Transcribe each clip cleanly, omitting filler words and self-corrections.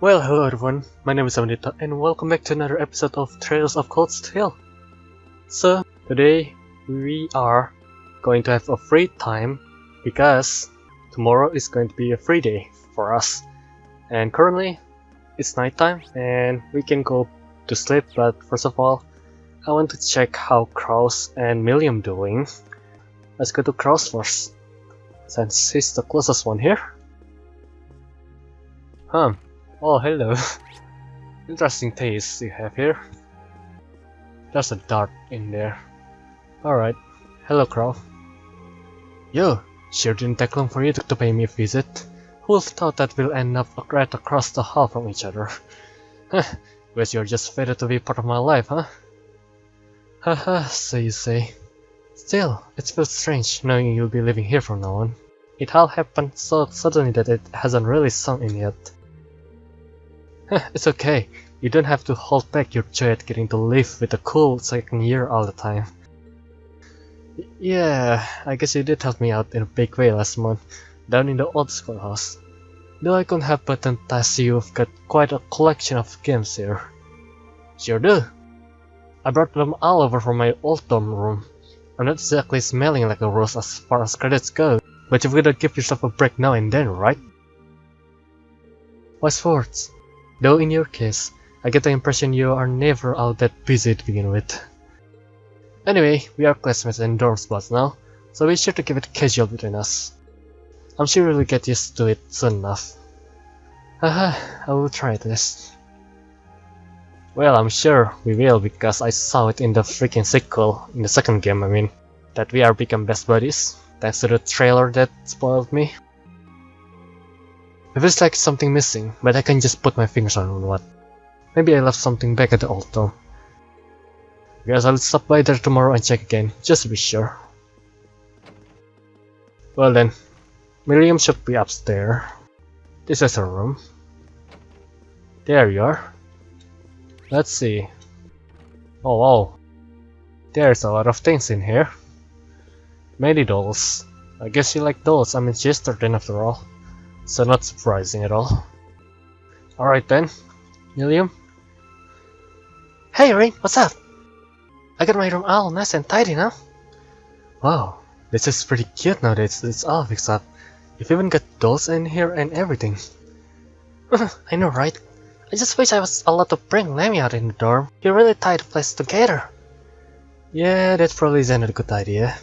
Well, hello everyone, my name is Amrita and welcome back to another episode of Trails of Cold Steel. So, today we are going to have a free time because tomorrow is going to be a free day for us. And currently, it's nighttime and we can go to sleep, but first of all, I want to check how Kraus and Milliam doing. Let's go to Kraus first, since he's the closest one here. Oh, hello. Interesting taste you have here. There's a dart in there. Alright. Hello, Crow. Yo, sure didn't take long for you to pay me a visit. Who would have thought that we'll end up right across the hall from each other? Huh, guess you're just fated to be part of my life, huh? Haha, so you say. Still, it feels strange knowing you'll be living here from now on. It all happened so suddenly that it hasn't really sunk in yet. It's okay, you don't have to hold back your joy at getting to live with a cool second year all the time. Yeah, I guess you did help me out in a big way last month, down in the old schoolhouse. Though I couldn't help but notice you've got quite a collection of games here. Sure do. I brought them all over from my old dorm room. I'm not exactly smelling like a rose as far as credits go, but you've gotta give yourself a break now and then, right? Wise words. Though in your case, I get the impression you are never all that busy to begin with. Anyway, we are classmates and dorm spots now, so be sure to keep it casual between us. I'm sure you'll get used to it soon enough. Haha, I will try this. Well, I'm sure we will because I saw it in the freaking sequel, in the second game I mean, that we are become best buddies, thanks to the trailer that spoiled me. It feels like something missing, but I can just put my fingers on what. Maybe I left something back at the old dorm. Guess I'll stop by there tomorrow and check again, just to be sure. Well then, Miriam should be upstairs. This is her room. There you are. Let's see. Oh wow. There's a lot of things in here. Many dolls. I guess you like dolls, I'm she's 13 after all. So not surprising at all. Alright then, Milliam. Hey Ring, what's up? I got my room all nice and tidy now. Wow, this is pretty cute now that it's all fixed up. You've even got dolls in here and everything. I know, right? I just wish I was allowed to bring Lemmy out in the dorm. You really tie the place together. Yeah, that probably isn't a good idea.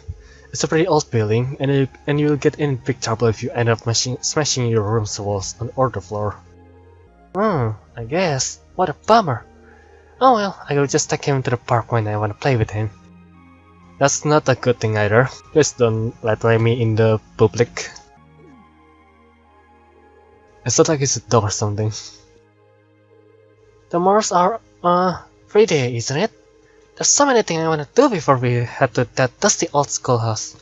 It's a pretty old building, and you'll get in big trouble if you end up smashing your room's walls on the floor. I guess. What a bummer. Oh well, I will just take him to the park when I want to play with him. That's not a good thing either. Please don't let me in the public. It's not like it's a dog or something. Tomorrow's our free day, isn't it? There's so many things I want to do before we head to that dusty old schoolhouse.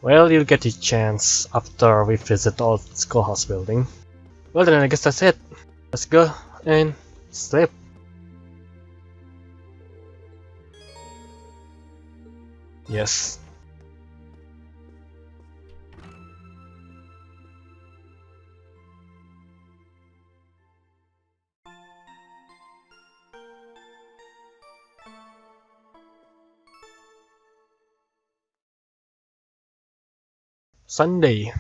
Well, you'll get your chance after we visit the old schoolhouse building. Well then, I guess that's it. Let's go and sleep. Yes. Sunday.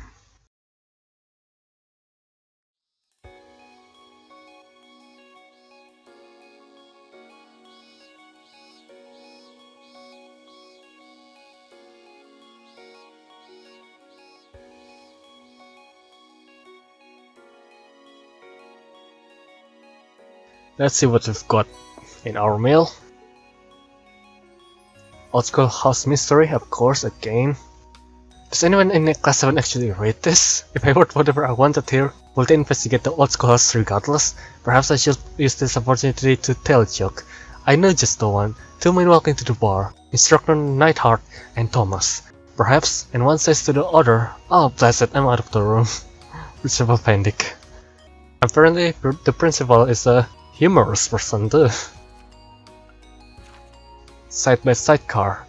Let's see what we've got in our mail. Old Schoolhouse Mystery, of course, again. Does anyone in class 7 actually read this? If I wrote whatever I wanted here, will they investigate the old schoolhouse regardless? Perhaps I should use this opportunity to tell a joke. I know just the one. Two men walk into the bar, Instructor Neidhart and Thomas. Perhaps, and one says to the other, "Oh blessed, I'm out of the room." Principal Pendick. Apparently, the principal is a humorous person too. Side-by-side car.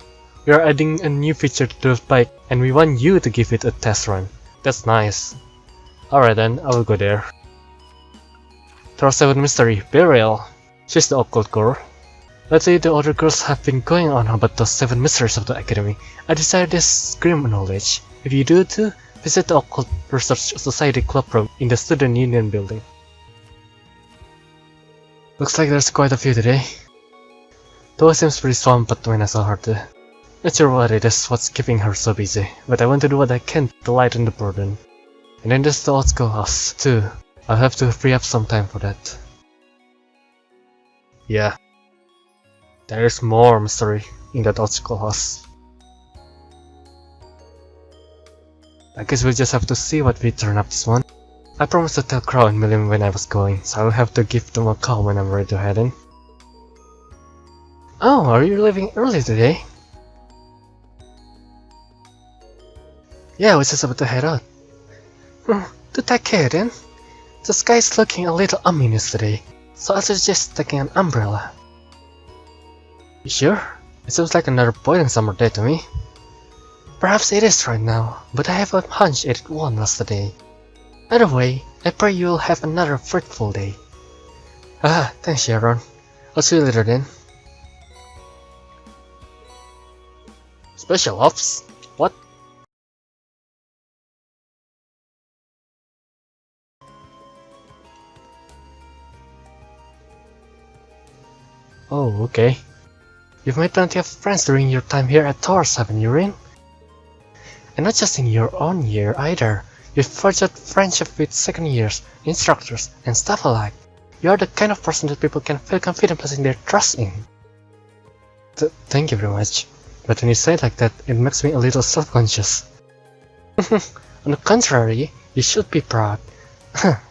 We are adding a new feature to the bike and we want you to give it a test run. That's nice. Alright then, I will go there. There 7 mystery, burial. She's the occult girl. Lately, the other girls have been going on about the 7 mysteries of the academy. I decided to scream knowledge. If you do too, visit the Occult Research Society club room in the Student Union building. Looks like there's quite a few today. Though it seems pretty swamped when I saw her too. Not sure what it is what's keeping her so busy, but I want to do what I can to lighten the burden. And then there's the old schoolhouse too. I'll have to free up some time for that. Yeah. There's more mystery in that old schoolhouse. I guess we'll just have to see what we turn up this one. I promised to tell Crow and Milliam when I was going, so I'll have to give them a call when I'm ready to head in. Oh, are you leaving early today? Yeah, I was just about to head out. To take care then. The sky's looking a little ominous today, so I suggest taking an umbrella. You sure? It seems like another boiling summer day to me. Perhaps it is right now, but I have a hunch it won last day. Either way, I pray you'll have another fruitful day. Ah, thanks Sharon. I'll see you later then. Special ops? What? Oh, okay. You've made plenty of friends during your time here at Taurus, haven't you, Rin? And not just in your own year either. You've forged friendship with second years, instructors, and staff alike. You are the kind of person that people can feel confident placing their trust in. Thank you very much. But when you say it like that, it makes me a little self-conscious. On the contrary, you should be proud.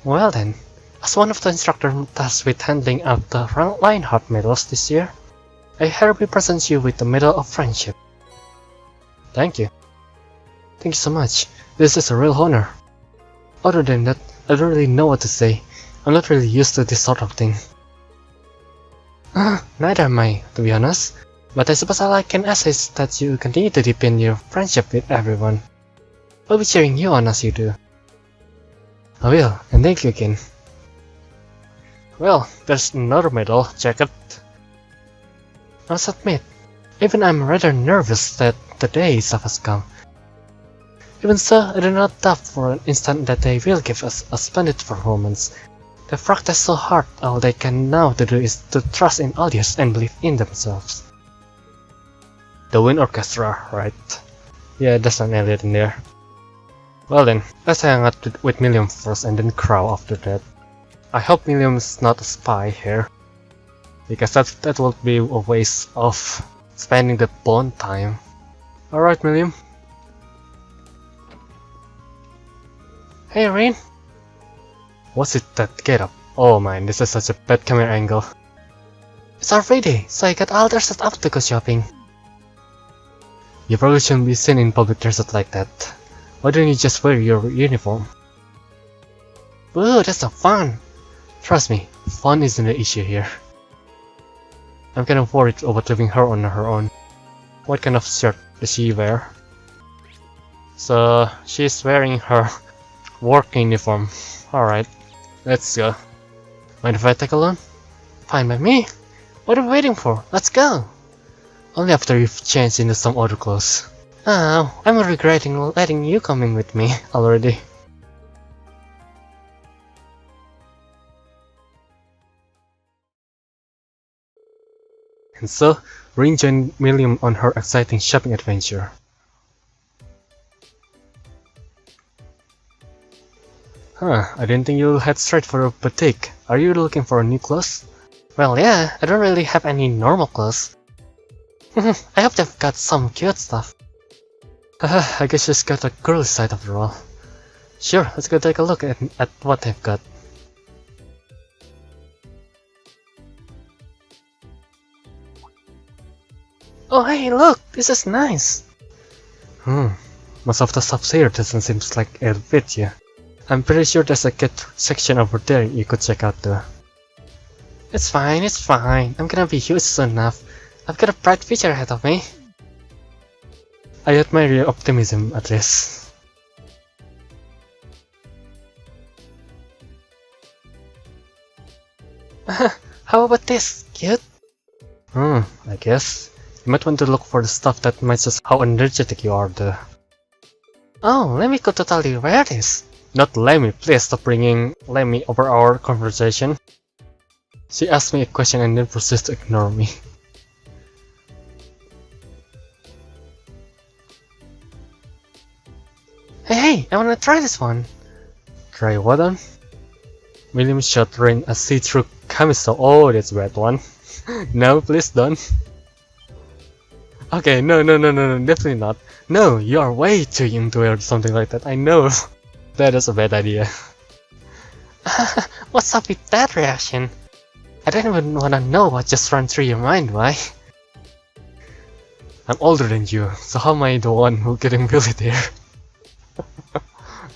Well then, as one of the instructors tasked with handing out the Lionheart medals this year, I hereby present you with the Medal of Friendship. Thank you. Thank you so much. This is a real honor. Other than that, I don't really know what to say. I'm not really used to this sort of thing. Neither am I, to be honest. But I suppose all I can ask is that you continue to deepen your friendship with everyone. I'll be cheering you on as you do. I will, and thank you again. Well, there's another medal, Jacket. I must admit, even I'm rather nervous that the day itself has come. Even so, I do not doubt for an instant that they will give us a splendid performance. They've practiced so hard, all they can now to do is to trust in audience and believe in themselves. The Wind Orchestra, right? Yeah, there's an Elliot in there. Well then, let's hang out with Milliam first and then Crow after that. I hope Milliam's not a spy here, because that would be a waste of spending the bond time. Alright Milliam. Hey Rin! What's it that get up? Oh man, this is such a bad camera angle. It's our Friday, so I got all dressed up to go shopping. You probably shouldn't be seen in public dressed like that. Why don't you just wear your uniform? Ooh, that's so fun! Trust me, fun isn't the issue here. I'm kind of worried about leaving her on her own. What kind of shirt does she wear? So, she's wearing her work uniform. Alright, let's go. Mind if I take a loan? Fine by me. What are we waiting for? Let's go! Only after you've changed into some other clothes. Oh, I'm regretting letting you come in with me already. And so, Rin joined Milliam on her exciting shopping adventure. I didn't think you'll head straight for a boutique. Are you looking for new clothes? Well, yeah, I don't really have any normal clothes. I hope they've got some cute stuff. I guess she's got a girly side after all. Sure, let's go take a look at what they've got. Oh hey, look! This is nice! Most of the stuff here doesn't seem like it'll fit you. I'm pretty sure there's a kid section over there you could check out too. It's fine, it's fine. I'm gonna be huge soon enough. I've got a bright future ahead of me. I admire your optimism at least. How about this, cute? I guess. You might want to look for the stuff that matches how energetic you are though. Oh, Lemmy could totally wear this. Not Lemmy, please stop bringing Lemmy over our conversation. She asked me a question and then proceeds to ignore me. Hey, I wanna try this one. Try what on? William shot Rain a see-through camisole. Oh, that's a bad one. No, please don't. Okay, no, definitely not. No, you are way too young to wear something like that, I know. That is a bad idea. What's up with that reaction? I don't even wanna know what just ran through your mind, why? I'm older than you, so how am I the one who getting bullied here?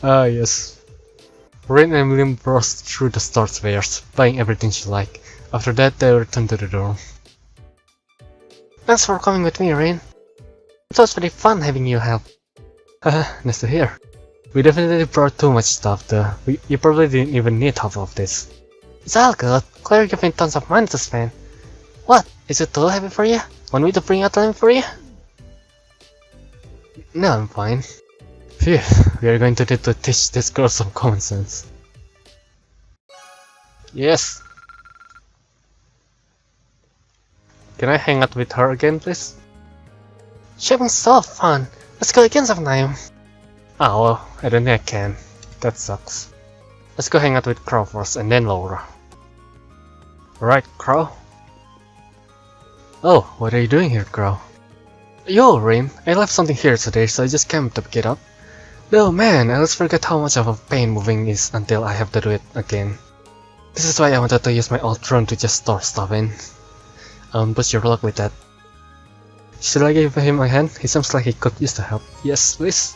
Ah, yes. Rain and William browsed through the store's wares, buying everything she liked. After that, they returned to the dorm. Thanks for coming with me, Rain. It was pretty fun having you help. Haha, nice to hear. We definitely brought too much stuff though. You probably didn't even need half of this. It's all good. Claire gave me tons of money to spend. What? Is it too heavy for you? Want me to bring out them for you? No, I'm fine. Phew, we are going to need to teach this girl some common sense. Yes. Can I hang out with her again, please? Shopping's so fun. Let's go again sometime. Oh, well, I don't think I can. That sucks. Let's go hang out with Crow first and then Laura. Alright, Crow. Oh, what are you doing here, Crow? Yo, Rain, I left something here today, so I just came to pick it up. No, man, I always forget how much of a pain moving is until I have to do it again. This is why I wanted to use my old drone to just store stuff in. But your luck with that. Should I give him a hand? He seems like he could use the help. Yes, please.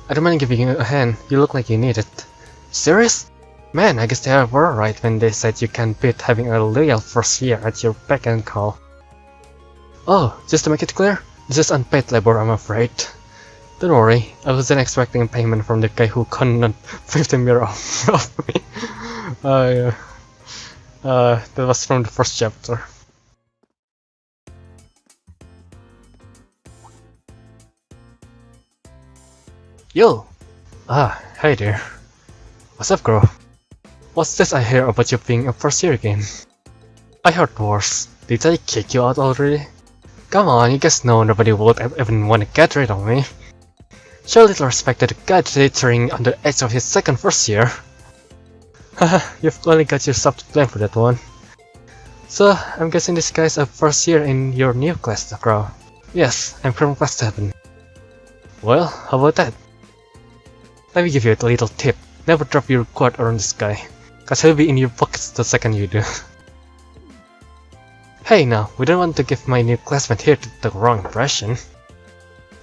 I don't mind giving you a hand, you look like you need it. Serious? Man, I guess they were right when they said you can't beat having a loyal first year at your beck and call. Oh, just to make it clear, this is unpaid labor, I'm afraid. Don't worry, I wasn't expecting payment from the guy who conned 15 euro off me. Yeah. That was from the first chapter. Yo! Ah, hey there. What's up, girl? What's this I hear about you being a first year again? I heard worse. Did I kick you out already? Come on, you guys know nobody would even want to get rid of me. Show little respect to the guy teetering on the edge of his second first year. Haha, you've only got yourself to blame for that one. So, I'm guessing this guy's a first year in your new class, Crow. Yes, I'm from class 7. Well, how about that? Let me give you a little tip. Never drop your quad around this guy, cause he'll be in your pockets the second you do. Hey now, we don't want to give my new classmate here the wrong impression.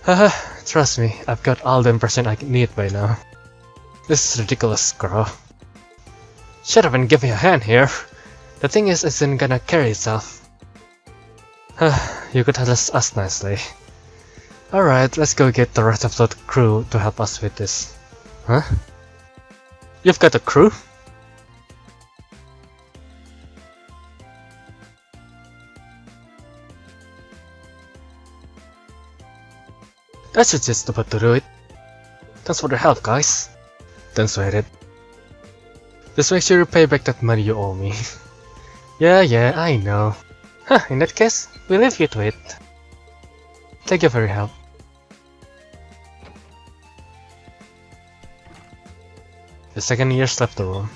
Haha, trust me, I've got all the impression I need by now. This is ridiculous, girl. Shut up and give me a hand here. The thing is, isn't gonna carry itself. You could address us nicely. Alright, let's go get the rest of the crew to help us with this. Huh? You've got a crew? I should just about to do it. Thanks for the help, guys. Don't sweat it. Just make sure you pay back that money you owe me. Yeah, I know. Huh, in that case, we'll leave you to it. Thank you for your help. The second years left the room.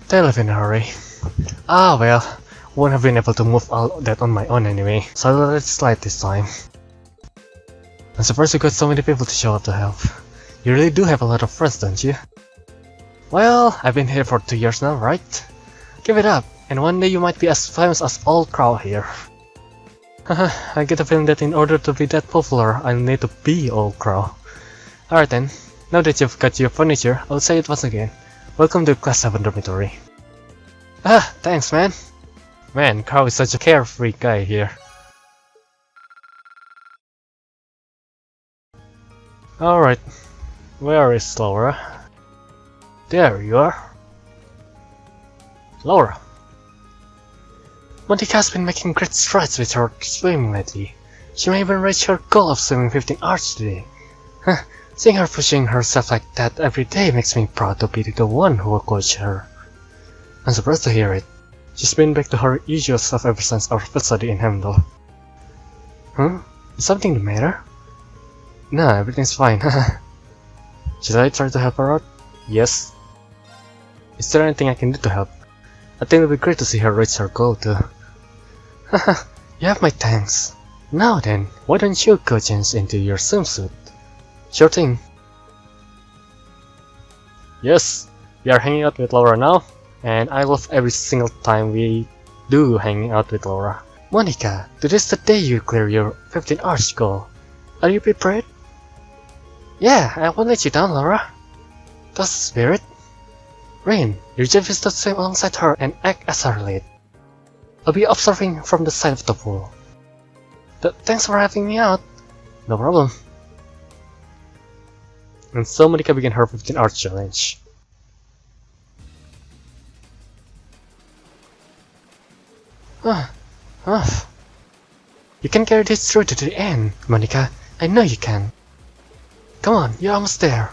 They left in a hurry. Ah well, won't have been able to move all that on my own anyway, so I'll let it slide this time. I'm surprised you got so many people to show up to help. You really do have a lot of friends, don't you? Well, I've been here for 2 years now, right? Give it up, and one day you might be as famous as Old Crow here. Haha, I get a feeling that in order to be that popular, I'll need to be Old Crow. Alright then, now that you've got your furniture, I'll say it once again. Welcome to Class 7 dormitory. Ah, thanks man. Man, Crow is such a carefree guy here. Alright, where is Laura? There you are. Laura. Monica has been making great strides with her swimming lately. She may even reach her goal of swimming 15 hours today. Seeing her pushing herself like that every day makes me proud to be the one who will coach her. I'm surprised to hear it. She's been back to her usual self ever since our field study in Hamdall. Is something the matter? Nah, everything's fine. Should I try to help her out? Yes. Is there anything I can do to help? I think it would be great to see her reach her goal too. You have my thanks. Now then, why don't you go change into your swimsuit? Sure thing. Yes, we are hanging out with Laura now, and I love every single time we do hanging out with Laura. Monica, today's the day you clear your 15 hours goal. Are you prepared? Yeah, I won't let you down, Laura. That's the spirit. Rain, your job is to swim alongside her and act as her lead. I'll be observing from the side of the pool. Thanks for having me out. No problem. And so Monica began her 15-hour challenge. You can carry this through to the end, Monica. I know you can. Come on, you're almost there.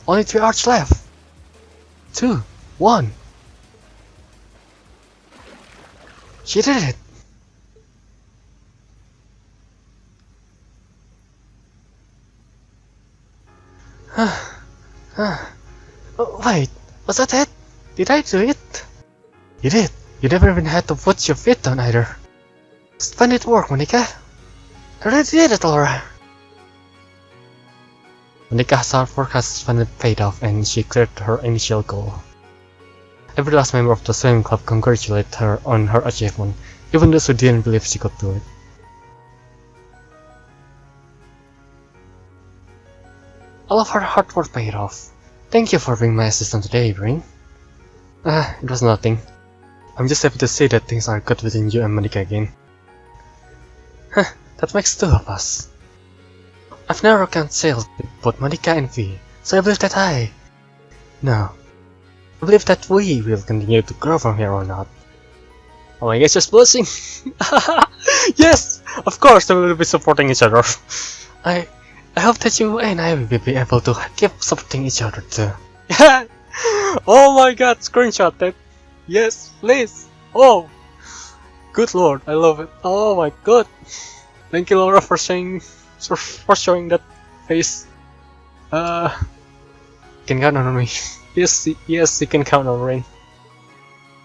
Only 3 hours left. 2, 1. She did it! Wait, was that it? Did I do it? You did. You never even had to put your feet down either. Splendid work, Monica. I really did it, Laura. Monica's hard work has finally paid off and she cleared her initial goal. Every last member of the swimming club congratulated her on her achievement, even those who didn't believe she could do it. All of her hard work paid off. Thank you for being my assistant today, Brain. It was nothing. I'm just happy to see that things are good between you and Monica again. That makes 2 of us. I've never sailed with both Monica and Vi, so I believe that No. I believe that we will continue to grow from here on out. Oh my gosh, just blushing! Yes! Of course we will be supporting each other. I hope that you and I will be able to keep supporting each other too. Oh my god, screenshot that! Yes, please! Oh! Good lord, I love it. Oh my god! Thank you, Laura, for showing that face. You can count on me. Yes, you can count on Rain.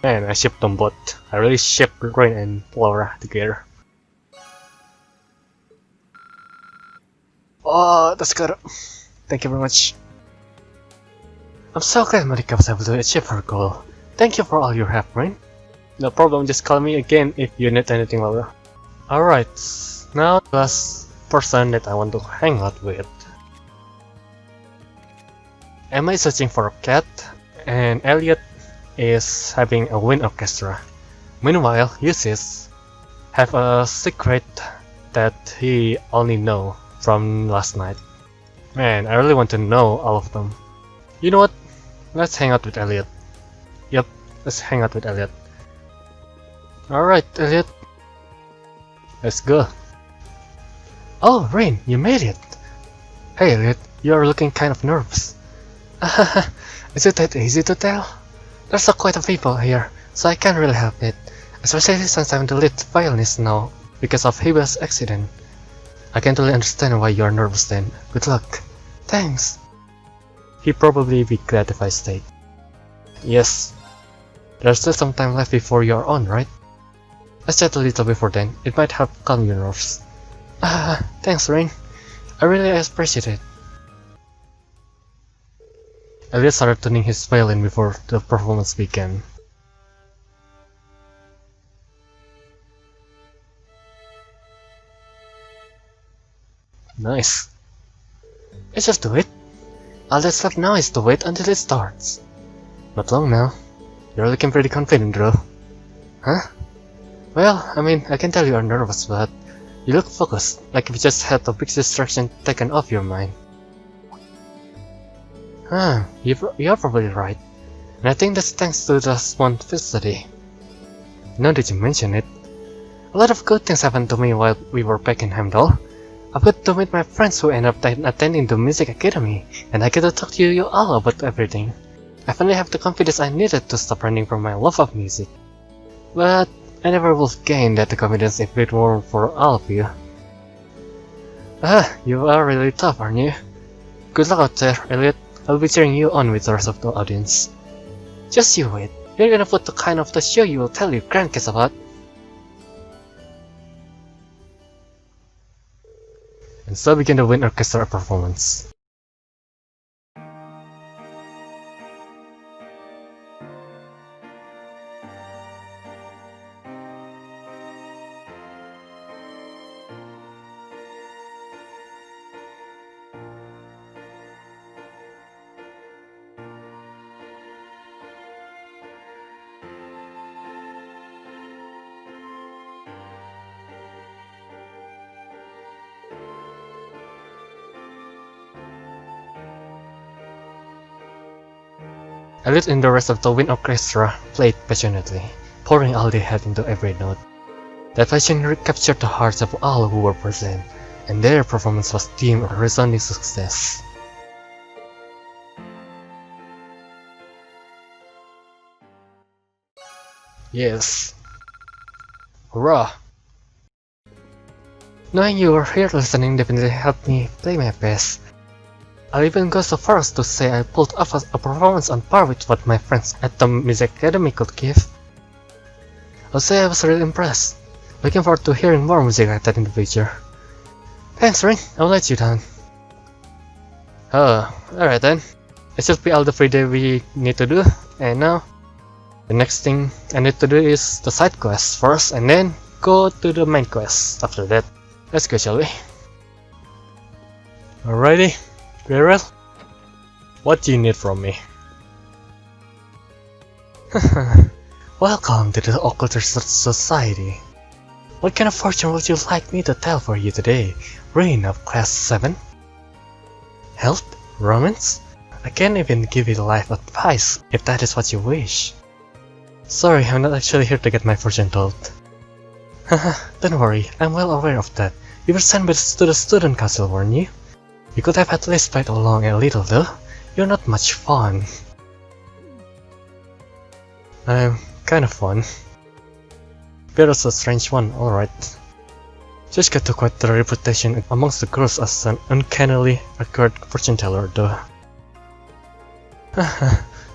Man, I shipped them both. I really shipped Rain and Laura together. Oh, that's good. Thank you very much. I'm so glad Monica was able to achieve her goal. Thank you for all your help, Rain. No problem, just call me again if you need anything, Laura. Alright, now the last person that I want to hang out with. Emma is searching for a cat, and Elliot is having a wind orchestra. Meanwhile, Ulysses have a secret that he only know from last night. Man, I really want to know all of them. You know what? Let's hang out with Elliot. Yep, let's hang out with Elliot. Alright, Elliot. Let's go. Oh, Rain, you made it! Hey, Elliot, you are looking kind of nervous. Is it that easy to tell? There's quite a people here, so I can't really help it. Especially since I'm the lead violinist now, because of Hiba's accident. I can't really understand why you are nervous then. Good luck. Thanks. He'd probably be glad if I stayed. Yes. There's still some time left before you're on, right? Let's chat a little before then. It might help calm your nerves. Thanks, Rain. I really appreciate it. Elliot started tuning his violin before the performance began. Nice. Let's just do it. All that's left now is to wait until it starts. Not long now. You're looking pretty confident, though. Huh? Well, I mean, I can tell you are nervous, but you look focused, like if you just had a big distraction taken off your mind. You're probably right. And I think that's thanks to the Swan facility. Now that you mention it, a lot of good things happened to me while we were back in Heimdall. I've got to meet my friends who ended up attending the music academy, and I get to talk to you all about everything. I finally have the confidence I needed to stop running from my love of music. But I never would have gained that confidence if it weren't for all of you. You are really tough, aren't you? Good luck out there, Elliot. I'll be cheering you on with the rest of the audience. Just you wait. You're gonna put the kind of the show you will tell your grandkids about. And so began the Wind Orchestra performance. Elliot and the rest of the Wind Orchestra played passionately, pouring all they had into every note. That passion captured the hearts of all who were present, and their performance was deemed a resounding success. Yes. Hurrah! Knowing you were here listening definitely helped me play my best. I'll even go so far as to say I pulled off a performance on par with what my friends at the Music Academy could give. I'll say I was really impressed. Looking forward to hearing more music like that in the future. Thanks, Ring. I'll let you down. Oh, alright then. It should be all the free day we need to do, and now the next thing I need to do is the side quest first, and then go to the main quest after that. Let's go, shall we? Alrighty. Very what do you need from me? Welcome to the Orchestra Society. What kind of fortune would you like me to tell for you today, Reign of Class 7? Health? Romance? I can't even give you life advice if that is what you wish. Sorry, I'm not actually here to get my fortune told. Don't worry, I'm well aware of that. You were sent to the student council, weren't you? You could have at least played along a little though. You're not much fun. I'm kind of fun. Bear's a strange one, alright. Just got to quite the reputation amongst the girls as an uncannily accurate fortune teller though.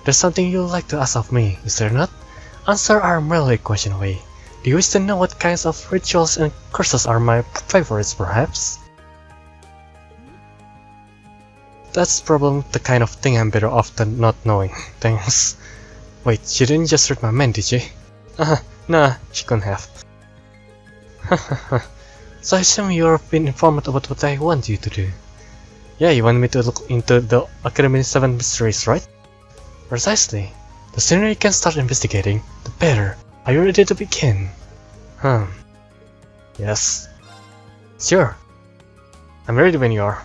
There's something you'd like to ask of me, is there not? Answer our merely question away. Do you wish to know what kinds of rituals and curses are my favorites perhaps? That's probably the kind of thing I'm better off than not knowing, thanks. Wait, she didn't just read my mind, did she? Nah, she couldn't have. So I assume you've been informed about what I want you to do. Yeah, you want me to look into the Academy's 7 mysteries, right? Precisely. The sooner you can start investigating, the better. Are you ready to begin? Yes. Sure. I'm ready when you are.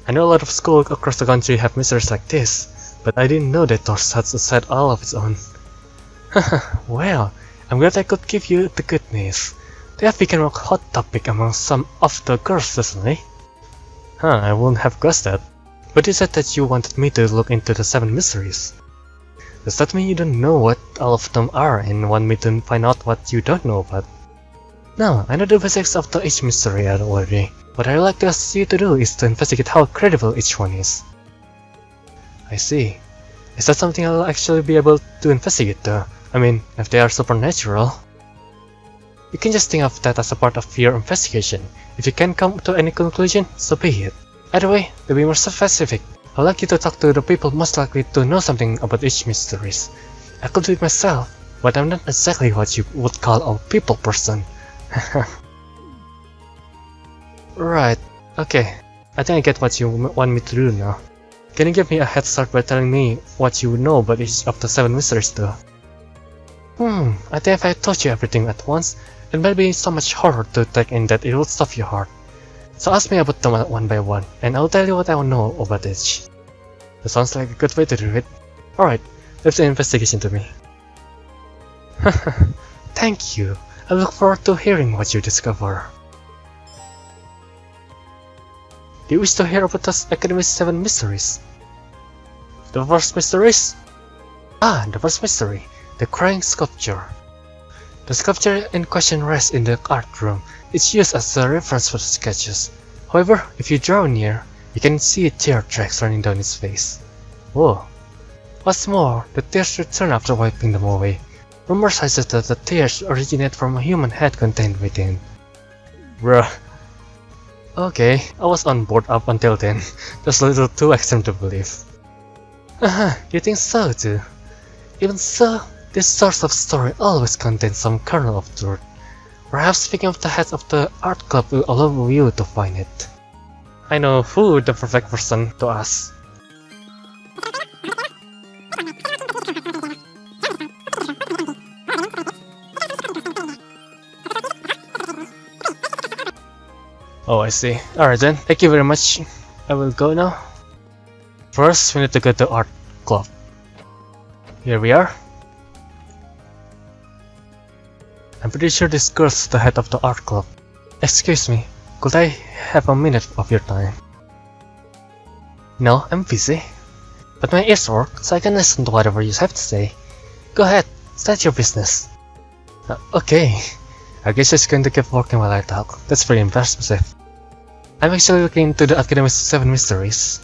I know a lot of schools across the country have mysteries like this, but I didn't know that Thors had a side all of its own. Well, I'm glad I could give you the good news. They have become a hot topic among some of the girls recently. I wouldn't have guessed that. But you said that you wanted me to look into the 7 mysteries. Does that mean you don't know what all of them are and want me to find out what you don't know about? No, I know the basics of each mystery already. What I'd like to ask you to do is to investigate how credible each one is. I see. Is that something I'll actually be able to investigate though? I mean, if they are supernatural. You can just think of that as a part of your investigation. If you can't come to any conclusion, so be it. Either way, to be more specific, I'd like you to talk to the people most likely to know something about each mysteries. I could do it myself, but I'm not exactly what you would call a people person. Right, okay. I think I get what you want me to do now. Can you give me a head start by telling me what you know about each of the 7 mysteries though? I think if I told you everything at once, it might be so much horror to take in that it would stop your heart. So ask me about them one by one, and I'll tell you what I know about each. That sounds like a good way to do it. Alright, leave the investigation to me. Thank you. I look forward to hearing what you discover. Do you wish to hear about the Academy's 7 mysteries? The first mysteries? Ah, the first mystery, the crying sculpture. The sculpture in question rests in the art room. It's used as a reference for the sketches. However, if you draw near, you can see tear tracks running down its face. Whoa. What's more, the tears return after wiping them away. Rumors suggest that the tears originate from a human head contained within. Bruh. Okay, I was on board up until then. That's a little too extreme to believe. You think so too? Even so, this sort of story always contains some kernel of truth. Perhaps speaking of the head of the art club will allow you to find it. I know who the perfect person to ask. Oh, I see. Alright then, thank you very much. I will go now. First, we need to go to art club. Here we are. I'm pretty sure this girl's the head of the art club. Excuse me, could I have a minute of your time? No, I'm busy. But my ears work, so I can listen to whatever you have to say. Go ahead, start your business. Okay. I guess she's going to keep working while I talk. That's pretty impressive. I'm actually looking into the Academy's 7 mysteries.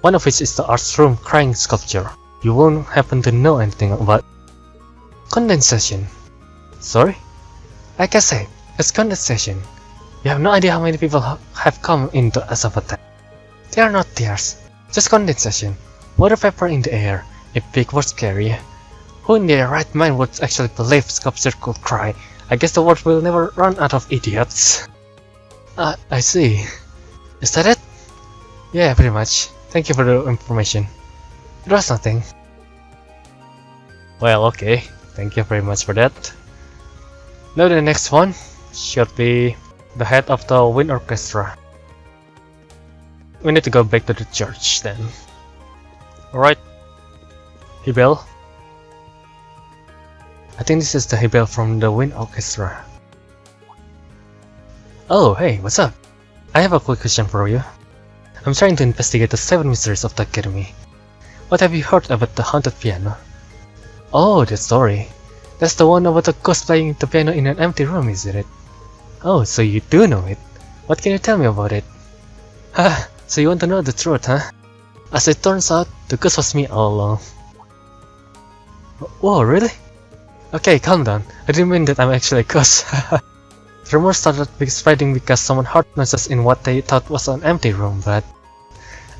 One of which is the arts room crying sculpture. You won't happen to know anything about condensation. Sorry? Like I said, it's condensation. You have no idea how many people have come into as of a time. They are not tears, just condensation. Water vapor in the air, if big words carry. Who in their right mind would actually believe sculpture could cry? I guess the world will never run out of idiots. I see. Is that it? Yeah, pretty much. Thank you for the information. It was nothing. Well, okay. Thank you very much for that. Now the next one should be the head of the wind orchestra. We need to go back to the church then. Alright. Hebel. I think this is the Hebel from the wind orchestra. Oh, hey, what's up? I have a quick question for you. I'm trying to investigate the 7 mysteries of the Academy. What have you heard about the haunted piano? Oh, that story. That's the one about the ghost playing the piano in an empty room, isn't it? Oh, so you do know it. What can you tell me about it? Haha, so you want to know the truth, huh? As it turns out, the ghost was me all along. Whoa, really? Okay, calm down. I didn't mean that I'm actually a ghost. Rumors started spreading because someone heard noises in what they thought was an empty room, but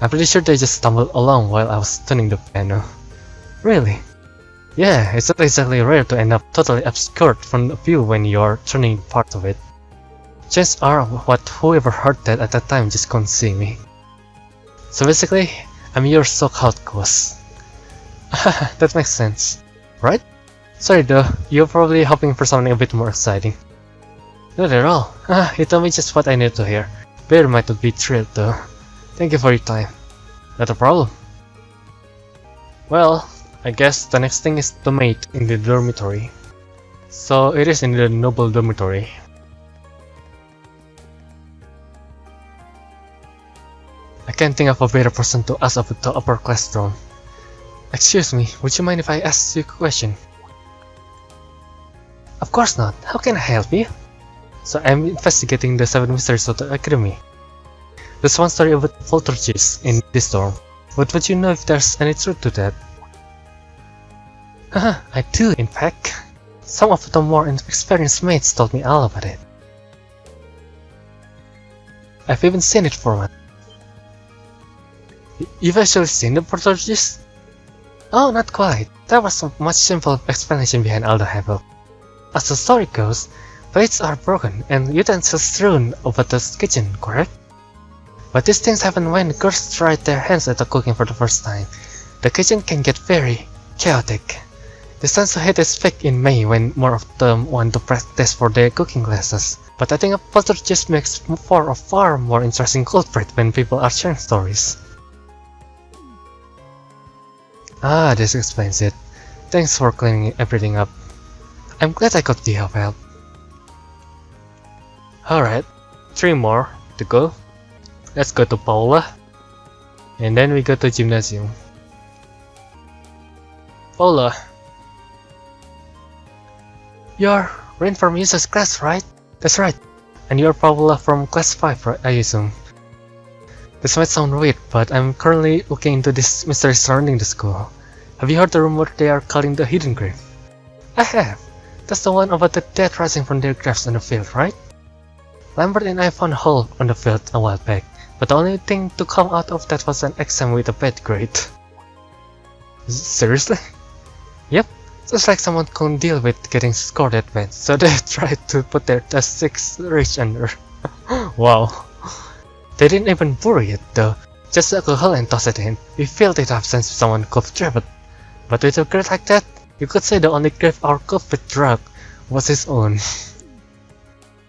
I'm pretty sure they just stumbled along while I was tuning the piano. Really? Yeah, it's not exactly rare to end up totally obscured from the view when you're turning part of it. Chances are what whoever heard that at that time just couldn't see me. So basically, I'm your so-called ghost. That makes sense, right? Sorry though, you're probably hoping for something a bit more exciting. Not at all. You told me just what I needed to hear. Bear might not be thrilled though. Thank you for your time. Not a problem. Well, I guess the next thing is the mate in the dormitory. So it is in the noble dormitory. I can't think of a better person to ask about the upper class throne. Excuse me, would you mind if I ask you a question? Of course not. How can I help you? So I'm investigating the 7 mysteries of the Academy. There's one story about poltergeists in this dorm, but would you know if there's any truth to that? Haha, I do in fact. Some of the more experienced mates told me all about it. I've even seen it for one. You've actually seen the poltergeist? Oh, not quite. There was a much simple explanation behind all the havoc. As the story goes, plates are broken and utensils strewn over the kitchen, correct? But these things happen when girls try their hands at the cooking for the first time. The kitchen can get very chaotic. This tends to hit its peak in May when more of them want to practice for their cooking classes. But I think a poltergeist makes for a far more interesting culprit when people are sharing stories. Ah, this explains it. Thanks for cleaning everything up. I'm glad I could be of help. Alright, 3 more to go. Let's go to Paula. And then we go to Gymnasium. Paula. You're Rain from User's class, right? That's right. And you're Paula from class 5, right? I assume. This might sound weird, but I'm currently looking into this mystery surrounding the school. Have you heard the rumor they are calling the hidden grave? I have. That's the one about the dead rising from their graves on the field, right? Lambert and I found a hole on the field a while back, but the only thing to come out of that was an exam with a bad grade. Seriously? Yep. Just like someone couldn't deal with getting scored at bad, so they tried to put their test 6 rage under. Wow. They didn't even bury it though, just alcohol and toss it in. We filled it up since someone could trap it. But with a grade like that, you could say the only grave our culprit drug was his own.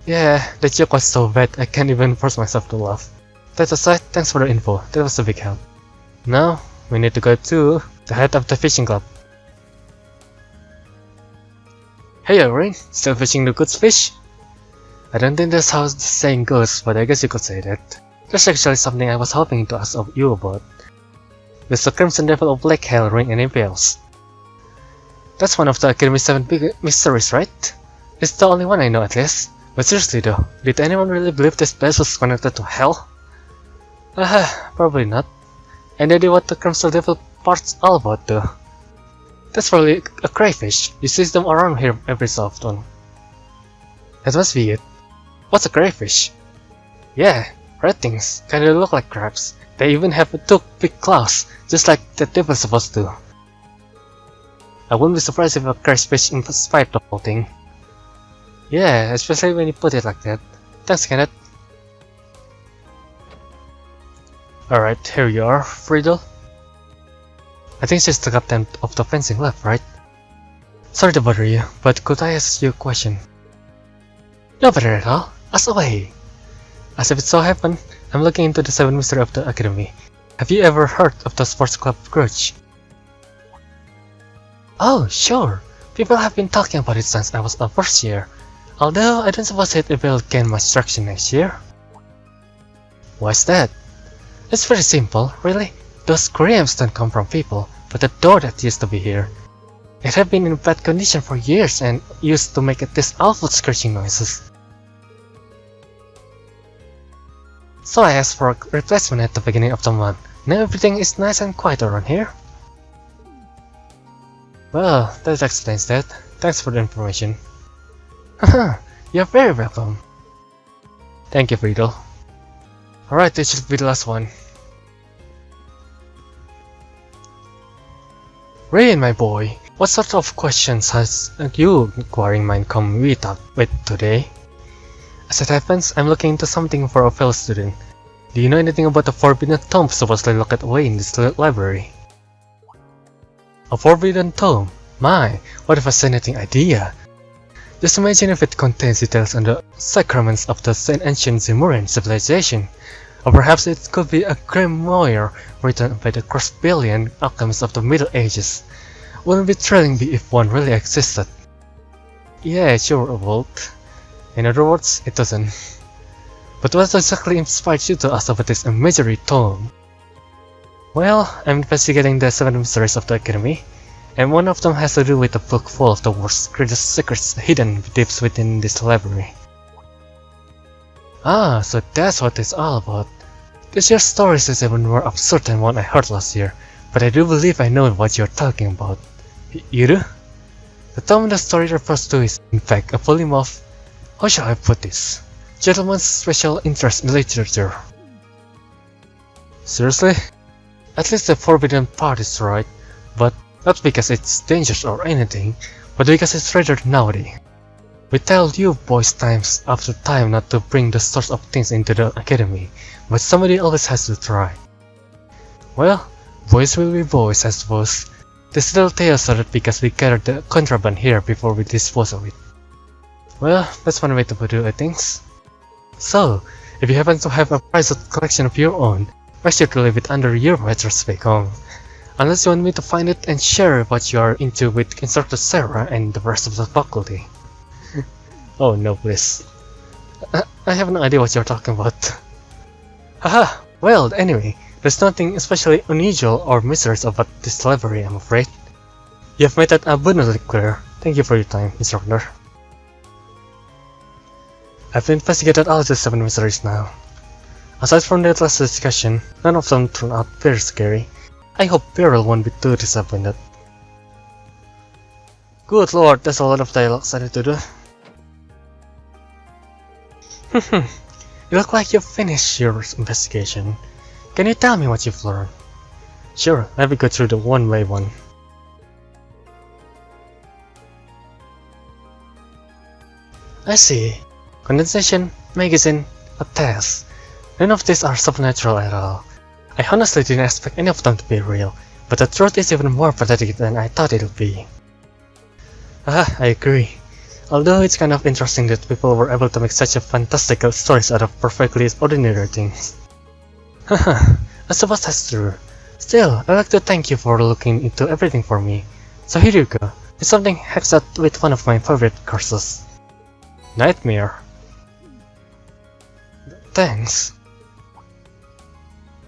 Yeah, the joke was so bad I can't even force myself to laugh. That aside, thanks for the info, that was a big help. Now, we need to go to the head of the fishing club. Hey Irene, still fishing the good fish? I don't think that's how the saying goes, but I guess you could say that. That's actually something I was hoping to ask of you about. There's the Crimson Devil of Black Hell Ring and Impales. That's one of the Academy's 7 big mysteries, right? It's the only one I know at least. But seriously though, did anyone really believe this place was connected to hell? Probably not. And idea what the Crimson Devil part's all about though. That's probably a crayfish. You see them around here every so often. That must be it. What's a crayfish? Yeah, red things, kinda look like crabs. They even have 2 big claws, just like the devil's supposed to. I wouldn't be surprised if a crayfish inspired the whole thing. Yeah, especially when you put it like that. Thanks, Kenneth. Alright, here you are, Friedel. I think she's the captain of the fencing lab, right? Sorry to bother you, but could I ask you a question? No bother at all. Ask away. As if it so happened, I'm looking into the 7 mystery of the Academy. Have you ever heard of the sports club Grudge? Oh, sure. People have been talking about it since I was a first year. Although I don't suppose it will gain much traction next year. Why's that? It's very simple, really. Those screams don't come from people, but the door that used to be here. It had been in bad condition for years and used to make these awful screeching noises. So I asked for a replacement at the beginning of the month. Now everything is nice and quiet around here. Well, that explains that. Thanks for the information. Haha, you're very welcome. Thank you, Friedel. Alright, this should be the last one. Rain, my boy, what sort of questions has your inquiring mind come with today? As it happens, I'm looking into something for a fellow student. Do you know anything about the forbidden tome supposedly locked away in this library? A forbidden tome? My, what a fascinating idea! Just imagine if it contains details on the sacraments of the ancient Zemurian civilization. Or perhaps it could be a grimoire written by the cross-billion alchemists of the Middle Ages. Wouldn't it be thrilling if one really existed? Yeah, sure, Volt. In other words, it doesn't. But what exactly inspired you to ask about this imaginary tome? Well, I'm investigating the 7 mysteries of the Academy, and one of them has to do with a book full of the world's greatest secrets hidden deep within this library. Ah, so that's what it's all about. This year's stories is even more absurd than one I heard last year, but I do believe I know what you're talking about. You do? The tome the story refers to is, in fact, a volume of, how shall I put this, gentleman's special interest in literature. Seriously? At least the forbidden part is right, but not because it's dangerous or anything, but because it's rather naughty. We tell you boys times after time not to bring the sorts of things into the academy, but somebody always has to try. Well, boys will be boys, I suppose. This little tale started because we gathered the contraband here before we dispose of it. Well, that's one way to do things. So, if you happen to have a prized collection of your own, make sure to leave it under your mattress back home. Unless you want me to find it and share what you are into with Instructor Sarah and the rest of the faculty. Oh no, please. I have no idea what you're talking about. Haha! Well, anyway, there's nothing especially unusual or mysterious about this library, I'm afraid. You have made that abundantly clear. Thank you for your time, Instructor. I've investigated all the 7 mysteries now. Aside from that last discussion, none of them turned out very scary. I hope Beryl won't be too disappointed. Good lord, that's a lot of dialogues I need to do. You look like you've finished your investigation. Can you tell me what you've learned? Sure, let me go through the one by one. I see. Condensation, magazine, a test. None of these are supernatural at all. I honestly didn't expect any of them to be real, but the truth is even more pathetic than I thought it would be. I agree. Although it's kind of interesting that people were able to make such a fantastical stories out of perfectly ordinary things. Haha, I suppose that's true. Still, I'd like to thank you for looking into everything for me. So here you go. It's something hex out with one of my favorite courses. Nightmare. Thanks.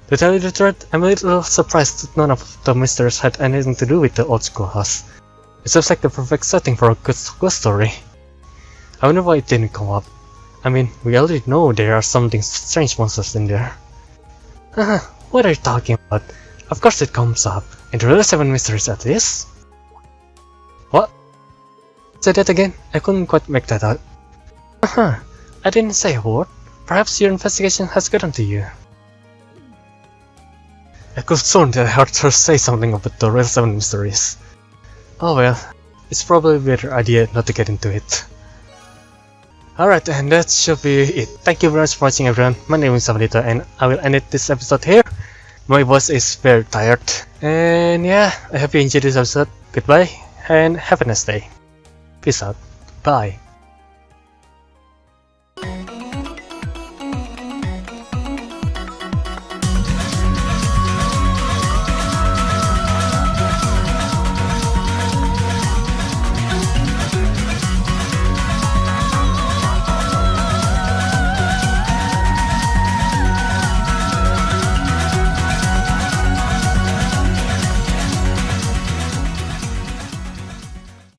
To tell you the truth, I'm a little surprised that none of the mysteries had anything to do with the old schoolhouse. It seems like the perfect setting for a good ghost story. I wonder why it didn't come up. I mean, we already know there are something strange monsters in there. What are you talking about? Of course it comes up. And there are 7 mysteries at least? What? Say that again? I couldn't quite make that out. I didn't say a word. Perhaps your investigation has gotten to you. I could have sworn that I heard her say something about the real 7 mysteries. Oh well, it's probably a better idea not to get into it. Alright, and that should be it. Thank you very much for watching, everyone. My name is Samadita and I will end this episode here. My voice is very tired. And yeah, I hope you enjoyed this episode. Goodbye and have a nice day. Peace out. Bye.